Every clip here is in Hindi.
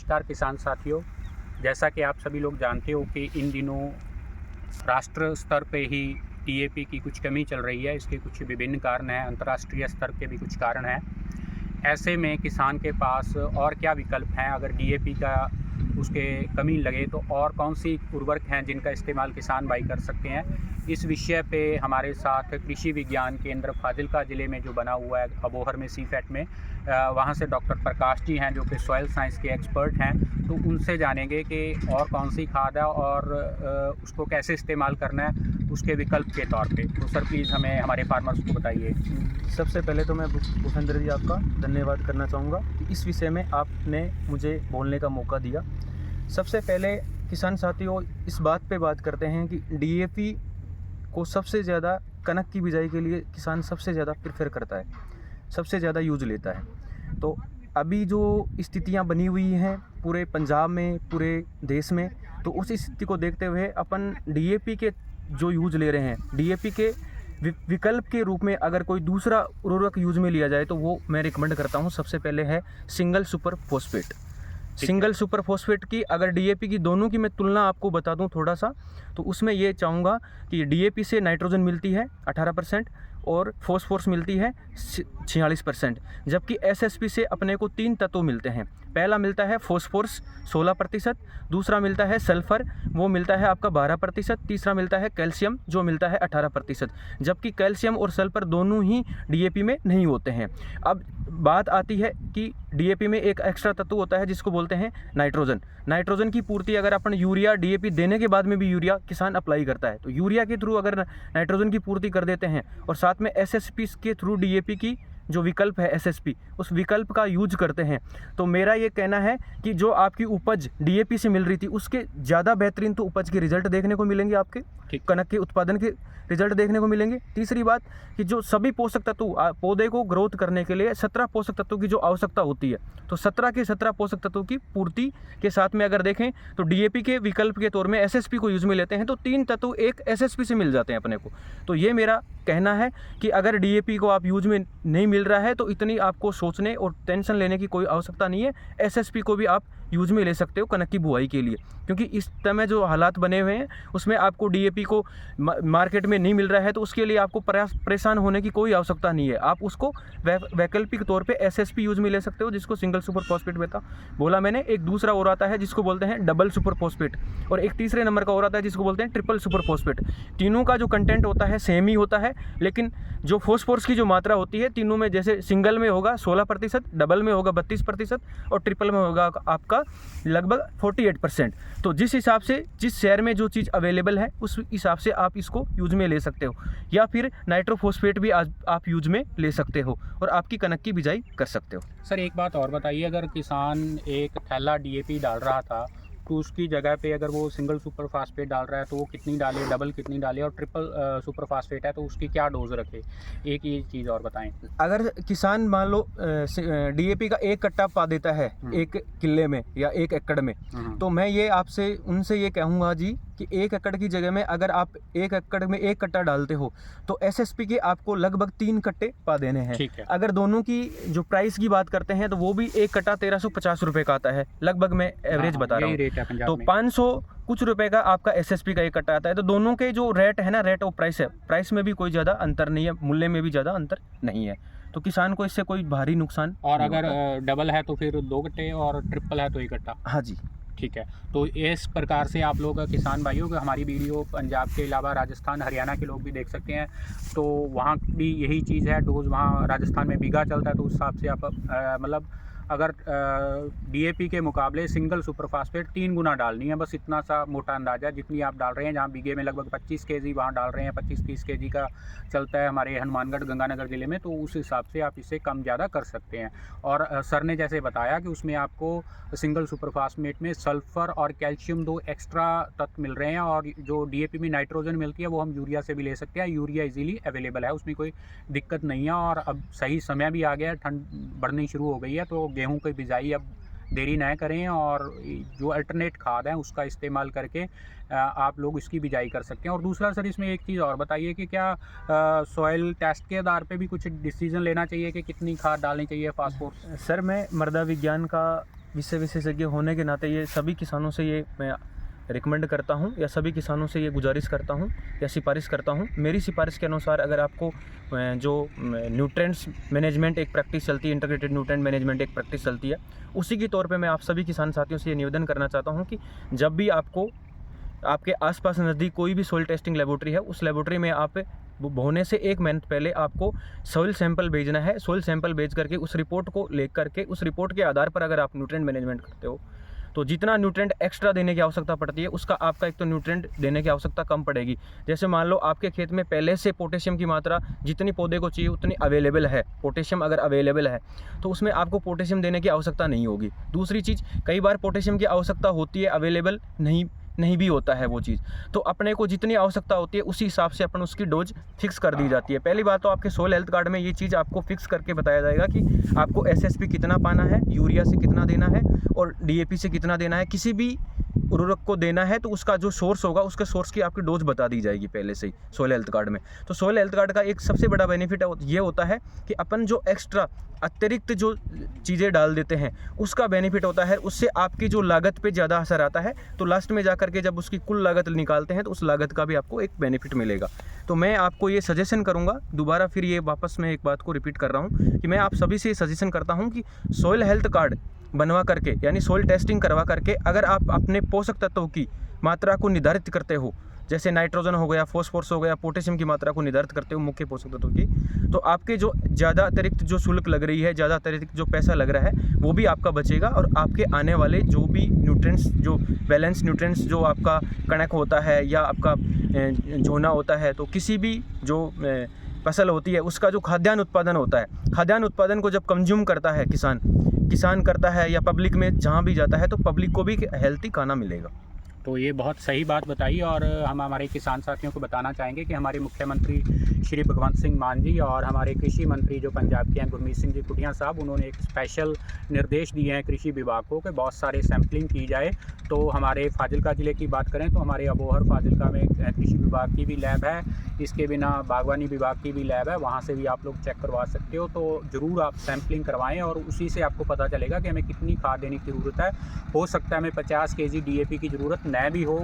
नमस्कार किसान साथियों, जैसा कि आप सभी लोग जानते हो कि इन दिनों राष्ट्र स्तर पे ही डीएपी की कुछ कमी चल रही है। इसके कुछ विभिन्न कारण हैं, अंतर्राष्ट्रीय स्तर के भी कुछ कारण हैं। ऐसे में किसान के पास और क्या विकल्प हैं? अगर डीएपी का उसके कमी लगे तो और कौन सी उर्वरक हैं जिनका इस्तेमाल किसान भाई कर सकते हैं? इस विषय पे हमारे साथ कृषि विज्ञान केंद्र फाजिल्का ज़िले में जो बना हुआ है अबोहर में सीफेट में, वहाँ से डॉक्टर प्रकाश जी हैं जो कि सॉइल साइंस के एक्सपर्ट हैं। तो उनसे जानेंगे कि और कौन सी खाद है और उसको कैसे इस्तेमाल करना है उसके विकल्प के तौर पे। तो सर प्लीज़ हमें हमारे फार्मर्स को बताइए। सबसे पहले तो मैं भूपेंद्र जी आपका धन्यवाद करना चाहूँगा कि इस विषय में आपने मुझे बोलने का मौका दिया। सबसे पहले किसान साथियों इस बात पे बात करते हैं कि डीएपी को सबसे ज़्यादा कनक की बिजाई के लिए किसान सबसे ज़्यादा प्रेफर करता है, सबसे ज़्यादा यूज लेता है। तो अभी जो स्थितियाँ बनी हुई हैं पूरे पंजाब में, पूरे देश में, तो उस स्थिति को देखते हुए अपन डीएपी के जो यूज ले रहे हैं, डीएपी के विकल्प के रूप में अगर कोई दूसरा उर्वरक यूज में लिया जाए तो वो मैं रिकमेंड करता हूँ। सबसे पहले है single super phosphate. Single super phosphate की अगर डीएपी की दोनों की मैं तुलना आपको बता दूं थोड़ा सा, तो उसमें ये चाहूँगा कि डीएपी से नाइट्रोजन मिलती है 18% और फॉस्फोरस मिलती है 46%, जबकि एसएसपी से अपने को 3 तत्व मिलते हैं। पहला मिलता है फॉस्फोरस 16%, दूसरा मिलता है सल्फर वो मिलता है आपका 12%, तीसरा मिलता है कैल्शियम जो मिलता है 18%, जबकि कैल्शियम और सल्फर दोनों ही डीएपी में नहीं होते हैं। अब बात आती है कि डीएपी में एक एक्स्ट्रा तत्व होता है जिसको बोलते हैं नाइट्रोजन। नाइट्रोजन की पूर्ति अगर अपन यूरिया डीएपी देने के बाद में भी यूरिया किसान अप्लाई करता है तो यूरिया के थ्रू अगर नाइट्रोजन की पूर्ति कर देते हैं और साथ में एसएसपी के थ्रू डीएपी की जो विकल्प है एसएसपी, उस विकल्प का यूज करते हैं, तो मेरा ये कहना है कि जो आपकी उपज डीएपी से मिल रही थी उसके ज़्यादा बेहतरीन तो उपज के रिजल्ट देखने को मिलेंगे, आपके कनक के उत्पादन के रिजल्ट देखने को मिलेंगे। तीसरी बात कि जो सभी पोषक तत्व पौधे को ग्रोथ करने के लिए 17 पोषक तत्वों की जो आवश्यकता होती है, तो 17 के 17 पोषक तत्वों की पूर्ति के साथ में अगर देखें तो डीएपी के विकल्प के तौर में एसएसपी को यूज में लेते हैं तो 3 तत्व एक एसएसपी से मिल जाते हैं अपने को। तो ये मेरा कहना है कि अगर डीएपी को आप यूज में नहीं मिल रहा है तो इतनी आपको सोचने और टेंशन लेने की कोई आवश्यकता नहीं है। एसएसपी को भी आप यूज में ले सकते हो कनक की बुआई के लिए, क्योंकि इस समय जो हालात बने हुए हैं उसमें आपको डीएपी को मार्केट में नहीं मिल रहा है तो उसके लिए आपको परेशान होने की कोई आवश्यकता नहीं है। आप उसको वैकल्पिक तौर पे एसएसपी यूज में ले सकते हो जिसको सिंगल सुपर फॉस्फेट बोला मैंने। एक दूसरा और आता है जिसको बोलते हैं डबल सुपर फॉस्फेट, और एक तीसरे नंबर का और आता है जिसको बोलते हैं ट्रिपल सुपर फॉस्फेट। तीनों का जो कंटेंट होता है सेम ही होता है, लेकिन जो फॉस्फोरस की जो मात्रा होती है तीनों में, जैसे सिंगल में होगा 16%, डबल में होगा 32% और ट्रिपल में होगा आपका लगभग 48%। तो जिस हिसाब से जिस शहर में जो चीज़ अवेलेबल है उस हिसाब से आप इसको यूज में ले सकते हो, या फिर नाइट्रोफॉस्फेट भी आप यूज में ले सकते हो और आपकी कनक की बिजाई कर सकते हो। सर एक बात और बताइए, अगर किसान एक थैला डीएपी डाल रहा था तो उसकी जगह पे अगर वो सिंगल सुपर फास्फेट डाल रहा है तो वो कितनी डाले, डबल कितनी डाले, और ट्रिपल सुपर फास्फेट है तो उसकी क्या डोज रखे? एक ये चीज़ और बताएं। अगर किसान मान लो डीएपी का 1 कट्टा पा देता है 1 किले में या 1 एकड़ में, तो मैं ये आपसे उनसे ये कहूँगा जी कि 1 एकड़ की जगह में अगर आप 1 एकड़ में 1 कट्टा डालते हो तो एसएसपी के आपको लगभग 3 कट्टे पा देने हैं। ठीक है। अगर दोनों की जो प्राइस की बात करते हैं तो वो भी 1 कट्टा 1350 रुपये का आता है, लगभग मैं एवरेज बता रहा हूँ। तो 500 कुछ रुपए का आपका एसएसपी का 1 कट्टा आता है। तो दोनों के जो रेट है ना, रेट ऑफ प्राइस है, प्राइस में भी कोई ज़्यादा अंतर नहीं है, मूल्य में भी ज़्यादा अंतर नहीं है, तो किसान को इससे कोई भारी नुकसान। और अगर डबल है तो फिर 2 कट्टे और ट्रिपल है तो 1 कट्टा। हाँ जी ठीक है। तो इस प्रकार से आप लोग किसान भाइयों को हमारी वीडियो पंजाब के अलावा राजस्थान हरियाणा के लोग भी देख सकते हैं, तो वहाँ भी यही चीज़ है। डोज वहाँ राजस्थान में बीघा चलता है तो उस हिसाब से आप मतलब अगर डीएपी के मुकाबले सिंगल सुपर फास्फेट 3 गुना डालनी है, बस इतना सा मोटा अंदाजा जितनी आप डाल रहे हैं। जहाँ बीघे में लगभग 25 केजी वहाँ डाल रहे हैं, 25-30 केजी का चलता है हमारे हनुमानगढ़ गंगानगर ज़िले में, तो उस हिसाब से आप इसे कम ज़्यादा कर सकते हैं। और सर ने जैसे बताया कि उसमें आपको सिंगल सुपर फास्फेट में सल्फ़र और कैल्शियम 2 एक्स्ट्रा तत्व मिल रहे हैं, और जो डीएपी में नाइट्रोजन मिलती है वो हम यूरिया से भी ले सकते हैं। यूरिया इजीली अवेलेबल है, उसमें कोई दिक्कत नहीं है। और अब सही समय भी आ गया है, ठंड बढ़नी शुरू हो गई है, तो गेहूं की बिजाई अब देरी ना करें और जो अल्टरनेट खाद है उसका इस्तेमाल करके आप लोग इसकी बिजाई कर सकते हैं। और दूसरा सर इसमें एक चीज़ और बताइए कि क्या सॉइल टेस्ट के आधार पे भी कुछ डिसीजन लेना चाहिए कि कितनी खाद डालनी चाहिए फास्फोरस? सर मैं मृदा विज्ञान का विषय विशेषज्ञ होने के नाते ये सभी किसानों से ये मैं रिकमेंड करता हूँ या सभी किसानों से ये गुजारिश करता हूँ या सिफारिश करता हूँ। मेरी सिफारिश के अनुसार अगर आपको जो न्यूट्रेंट्स मैनेजमेंट एक प्रैक्टिस चलती है, इंटीग्रेटेड न्यूट्रेंट मैनेजमेंट एक प्रैक्टिस चलती है, उसी के तौर पे मैं आप सभी किसान साथियों से ये निवेदन करना चाहता हूँ कि जब भी आपको आपके आसपास नज़दीक कोई भी सॉइल टेस्टिंग लेबोरेटरी है, उस लेबोरेटरी में आप बोने से 1 महीने पहले आपको सॉइल सैंपल भेजना है। सॉइल सैंपल भेज करके उस रिपोर्ट को ले करके उस रिपोर्ट के आधार पर अगर आप न्यूट्रेंट मैनेजमेंट करते हो तो जितना न्यूट्रेंट एक्स्ट्रा देने की आवश्यकता पड़ती है उसका आपका एक तो न्यूट्रेंट देने की आवश्यकता कम पड़ेगी। जैसे मान लो आपके खेत में पहले से पोटेशियम की मात्रा जितनी पौधे को चाहिए उतनी अवेलेबल है, पोटेशियम अगर अवेलेबल है तो उसमें आपको पोटेशियम देने की आवश्यकता नहीं होगी। दूसरी चीज़, कई बार पोटेशियम की आवश्यकता होती है, अवेलेबल नहीं भी होता है वो चीज़, तो अपने को जितनी आवश्यकता होती है उसी हिसाब से अपन उसकी डोज फिक्स कर दी जाती है। पहली बात तो आपके सोइल हेल्थ कार्ड में ये चीज़ आपको फिक्स करके बताया जाएगा कि आपको एसएसपी कितना पाना है, यूरिया से कितना देना है और डीएपी से कितना देना है। किसी भी उर्वरक को देना है तो उसका जो सोर्स होगा उसके सोर्स की आपकी डोज बता दी जाएगी पहले से ही सोइल हेल्थ कार्ड में। तो सोइल हेल्थ कार्ड का एक सबसे बड़ा बेनिफिट ये होता है कि अपन जो एक्स्ट्रा अतिरिक्त जो चीज़ें डाल देते हैं उसका बेनिफिट होता है, उससे आपकी जो लागत पे ज़्यादा असर आता है। तो लास्ट में जा कर के जब उसकी कुल लागत निकालते हैं तो उस लागत का भी आपको एक बेनिफिट मिलेगा। तो मैं आपको ये सजेशन करूँगा, दोबारा फिर ये वापस मैं एक बात को रिपीट कर रहा हूँ कि मैं आप सभी से सजेशन करता हूँ कि सोइल हेल्थ कार्ड बनवा करके यानी सोइल टेस्टिंग करवा करके अगर आप अपने पोषक तत्वों की मात्रा को निर्धारित करते हो, जैसे नाइट्रोजन हो गया, फॉस्फोरस हो गया, पोटेशियम की मात्रा को निर्धारित करते हो मुख्य पोषक तत्वों की, तो आपके जो ज़्यादा अतिरिक्त जो शुल्क लग रही है, ज़्यादा अतिरिक्त जो पैसा लग रहा है वो भी आपका बचेगा और आपके आने वाले जो भी न्यूट्रिएंट्स, जो बैलेंस न्यूट्रिएंट्स जो आपका कणक होता है या आपका झोना होता है, तो किसी भी जो फसल होती है उसका जो खाद्यान्न उत्पादन होता है, खाद्यान्न उत्पादन को जब कंज्यूम करता है किसान करता है या पब्लिक में जहाँ भी जाता है तो पब्लिक को भी हेल्थी खाना मिलेगा। तो ये बहुत सही बात बताई और हम हमारे किसान साथियों को बताना चाहेंगे कि हमारे मुख्यमंत्री श्री भगवंत सिंह मान जी और हमारे कृषि मंत्री जो पंजाब के हैं गुरमीत सिंह जी कुटिया साहब, उन्होंने एक स्पेशल निर्देश दिए हैं कृषि विभाग को कि बहुत सारे सैम्पलिंग की जाए। तो हमारे फाजिलका ज़िले की बात करें तो हमारे अबोहर फाजिलका में कृषि विभाग की भी लैब है, इसके बिना बागवानी विभाग की भी लैब है, वहाँ से भी आप लोग चेक करवा सकते हो। तो ज़रूर आप सैम्पलिंग करवाएं और उसी से आपको पता चलेगा कि हमें कितनी खाद देने की ज़रूरत है। हो सकता है हमें 50 kg DAP की ज़रूरत न भी हो,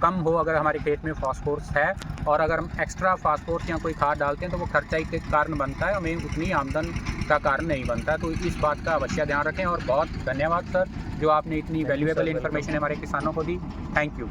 कम हो अगर हमारे खेत में फास्फोरस है, और अगर हम एक्स्ट्रा फास्फोरस या कोई खाद डालते हैं तो वो खर्चा के कारण बनता है, हमें उतनी आमदन का कारण नहीं बनता। तो इस बात का अवश्य ध्यान रखें और बहुत धन्यवाद सर जो आपने इतनी वैल्यूएबल इन्फॉर्मेशन हमारे किसानों को दी। Thank you.